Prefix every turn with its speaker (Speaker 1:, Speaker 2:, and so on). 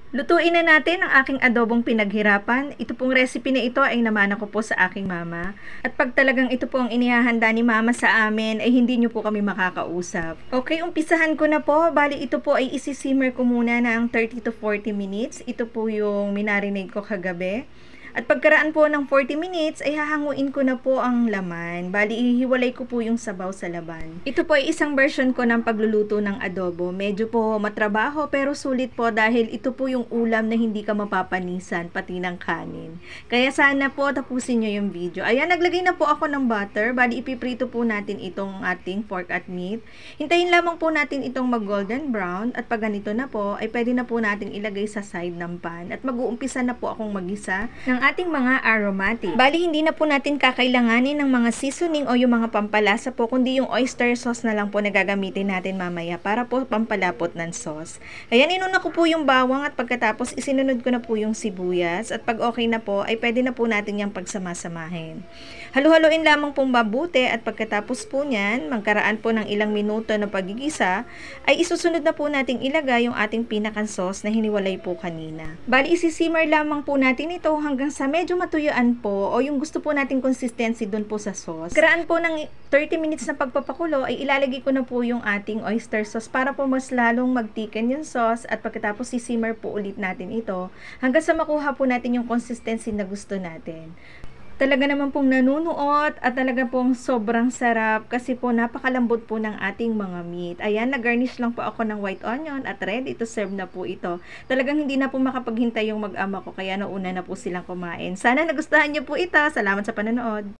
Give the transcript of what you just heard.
Speaker 1: Lutuin na natin ang aking adobong pinaghirapan. Ito pong recipe na ito ay namana ko po sa aking mama. At pag talagang ito po ang inihahanda ni mama sa amin, ay hindi nyo po kami makakausap. Okay, umpisahan ko na po. Bali, ito po ay isisimmer ko muna ng 30 to 40 minutes. Ito po yung minarinade ko kagabi. At pagkaraan po ng 40 minutes, ay hahanguin ko na po ang laman. Bali, ihiwalay ko po yung sabaw sa laban. Ito po ay isang version ko ng pagluluto ng adobo. Medyo po matrabaho pero sulit po dahil ito po yung ulam na hindi ka mapapanisan, pati ng kanin. Kaya sana po tapusin nyo yung video. Ayan, naglagay na po ako ng butter. Bali, ipiprito po natin itong ating pork at meat. Hintayin lamang po natin itong mag-golden brown. At pag ganito na po, ay pwede na po natin ilagay sa side ng pan. At mag-uumpisa na po akong magisa ng ating mga aromatic. Bali, hindi na po natin kakailanganin ng mga seasoning o yung mga pampalasa po, kundi yung oyster sauce na lang po na gagamitin natin mamaya para po pampalapot ng sauce. Ayan, inuna ko po yung bawang at pagkatapos isinunod ko na po yung sibuyas at pag okay na po, ay pwede na po natin yung pagsamasamahin. Halu-haluin lamang pong mabuti at pagkatapos po niyan, magkaraan po ng ilang minuto na pagigisa, ay isusunod na po nating ilagay yung ating pinakan sauce na hiniwalay po kanina. Bali, isisimmer lamang po natin ito hanggang sa medyo matuyuan po o yung gusto po nating consistency dun po sa sauce. Karaan po ng 30 minutes na pagpapakulo ay ilalagay ko na po yung ating oyster sauce para po mas lalong magtiken yung sauce at pagkatapos sisimmer po ulit natin ito hanggang sa makuha po natin yung consistency na gusto natin. Talaga naman pong nanunuot at talaga pong sobrang sarap kasi po napakalambot po ng ating mga meat. Ayan, nag-garnish lang po ako ng white onion at ready to serve na po ito. Talagang hindi na po makapaghintay yung mag-ama ko kaya nauna na po silang kumain. Sana nagustuhan niyo po ito. Salamat sa panonood.